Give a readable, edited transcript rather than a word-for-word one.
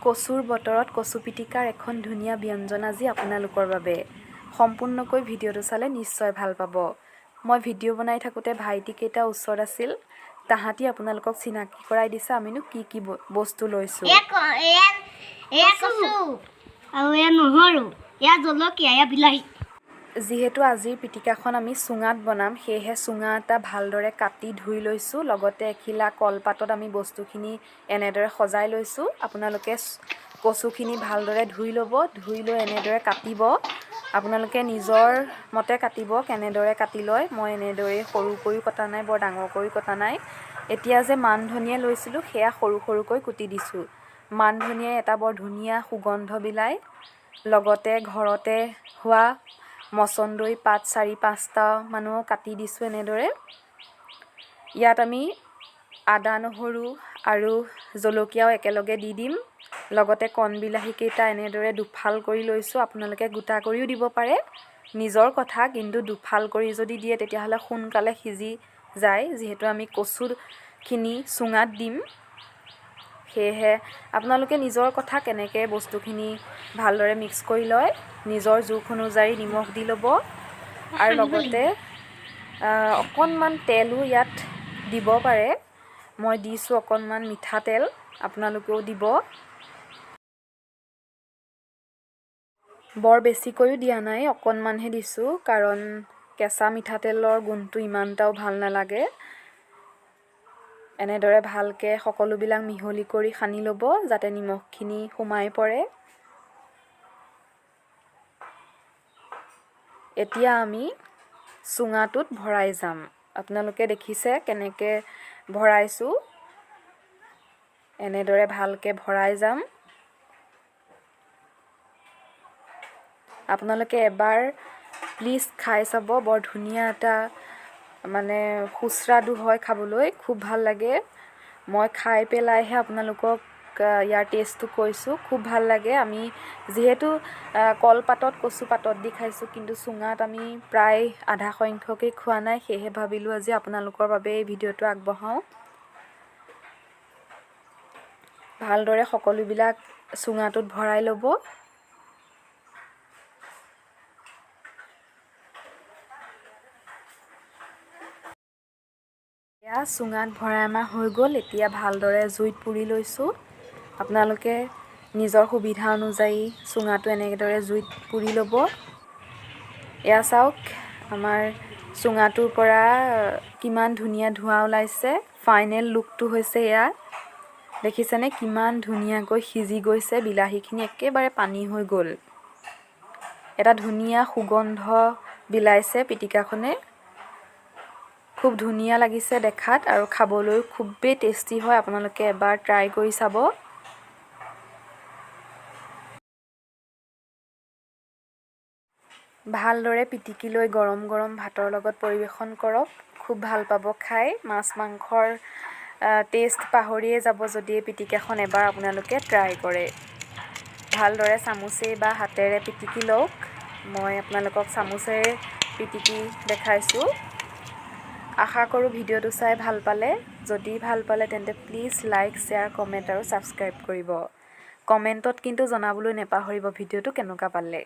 কচুৰ বতৰত কচু পিটিকাৰ এখন ধুনীয়া ব্যঞ্জন আজি আপোনালোকৰ বাবে সম্পূৰ্ণকৈ ভিডিঅ'টো চালে নিশ্চয় ভাল পাব। মই ভিডিঅ' বনাই থাকোঁতে ভাইটিকেইটা ওচৰত আছিল, তাহাঁতি আপোনালোকক চিনাকি কৰাই দিছে আমিনো কি কি বস্তু লৈছোঁ। যিহেতু আজিৰ পিটিকাখন আমি চুঙাত বনাম, সেয়েহে চুঙা এটা ভালদৰে কাটি ধুই লৈছোঁ। লগতে এখিলা কলপাতত আমি বস্তুখিনি এনেদৰে সজাই লৈছোঁ। আপোনালোকে কচুখিনি ভালদৰে ধুই ল'ব, ধুই লৈ এনেদৰে কাটিব। আপোনালোকে নিজৰ মতে কাটিব, কেনেদৰে কাটি লয়। মই এনেদৰে সৰু কৰিও কটা নাই, বৰ ডাঙৰ কৰি কটা নাই। এতিয়া যে মান ধনিয়া লৈছিলোঁ, সেয়া সৰু সৰুকৈ কুটি দিছোঁ। মান ধনিয়াই এটা বৰ ধুনীয়া সুগন্ধ বিলায়। লগতে ঘৰতে হোৱা মচন্দৰী পাত 4-5টা মানো কাটি দিছোঁ এনেদৰে। ইয়াত আমি আদা নহৰু আৰু জলকীয়াও একেলগে দি দিম। লগতে কণ বিলাহীকেইটা এনেদৰে দুফাল কৰি লৈছোঁ। আপোনালোকে গোটা কৰিও দিব পাৰে, নিজৰ কথা, কিন্তু দুফাল কৰি যদি দিয়ে তেতিয়াহ'লে সোনকালে সিজি যায়। যিহেতু আমি কচুখিনি চুঙাত দিম, সেয়েহে আপোনালোকে নিজৰ কথা কেনেকৈ বস্তুখিনি ভালদৰে মিক্স কৰি লয়, নিজৰ জোখ অনুযায়ী নিমখ দি ল'ব। আৰু লগতে অকণমান তেলো ইয়াত দিব পাৰে। মই দিছোঁ অকণমান মিঠাতেল, আপোনালোকেও দিব। বৰ বেছিকৈও দিয়া নাই, অকণমানহে দিছোঁ, কাৰণ কেঁচা মিঠাতেলৰ গোন্ধটো ইমানটাও ভাল নালাগে। এনেদৰে ভালকৈ সকলোবিলাক মিহলি কৰি সানি ল'ব, যাতে নিমখখিনি সোমাই পৰে। এতিয়া আমি চুঙাটোত ভৰাই যাম। আপোনালোকে দেখিছে কেনেকৈ ভৰাইছোঁ, এনেদৰে ভালকৈ ভৰাই যাম। আপোনালোকে এবাৰ প্লিজ খাই চাব, বৰ ধুনীয়া এটা মানে সুস্বাদু হয় খাবলৈ, খুব ভাল লাগে। মই খাই পেলাইহে আপোনালোকক ইয়াৰ টেষ্টটো কৈছোঁ, খুব ভাল লাগে। আমি যিহেতু কলপাতত কচু পাতত দি খাইছোঁ, কিন্তু চুঙাত আমি প্ৰায় আধা সংখ্যকেই খোৱা নাই, সেয়েহে ভাবিলোঁ আজি আপোনালোকৰ বাবে এই ভিডিঅ'টো আগবঢ়াওঁ। ভালদৰে সকলোবিলাক চুঙাটোত ভৰাই ল'ব। এয়া চুঙাত ভৰাই আমাৰ হৈ গ'ল। এতিয়া ভালদৰে জুইত পুৰি লৈছোঁ। আপোনালোকে নিজৰ সুবিধা অনুযায়ী চুঙাটো এনেদৰে জুইত পুৰি ল'ব। এয়া চাওক, আমাৰ চুঙাটোৰ পৰা কিমান ধুনীয়া ধোঁৱা ওলাইছে। ফাইনেল লুকটো হৈছে এয়া। দেখিছেনে কিমান ধুনীয়াকৈ সিজি গৈছে, বিলাহীখিনি একেবাৰে পানী হৈ গ'ল। এটা ধুনীয়া সুগন্ধ বিলাইছে পিটিকাখনে। খুব ধুনীয়া লাগিছে দেখাত আৰু খাবলৈও খুবেই টেষ্টি হয়। আপোনালোকে এবাৰ ট্ৰাই কৰি চাব। ভালদৰে পিটিকি লৈ গৰম গৰম ভাতৰ লগত পৰিৱেশন কৰক, খুব ভাল পাব খাই। মাছ মাংসৰ টেষ্ট পাহৰিয়ে যাব যদি এই পিটিকাখন এবাৰ আপোনালোকে ট্ৰাই কৰে। ভালদৰে চামুচেৰে বা হাতেৰে পিটিকি লওক। মই আপোনালোকক চামুচেৰে পিটিকি দেখাইছোঁ। আশা কৰোঁ ভিডিঅ'টো চাই ভাল পালে। যদি ভাল পালে তেন্তে প্লিজ লাইক, শ্বেয়াৰ, কমেণ্ট আৰু ছাবস্ক্ৰাইব কৰিব। কমেণ্টত কিন্তু জনাবলৈ নেপাহৰিব ভিডিঅ'টো কেনেকুৱা পালে।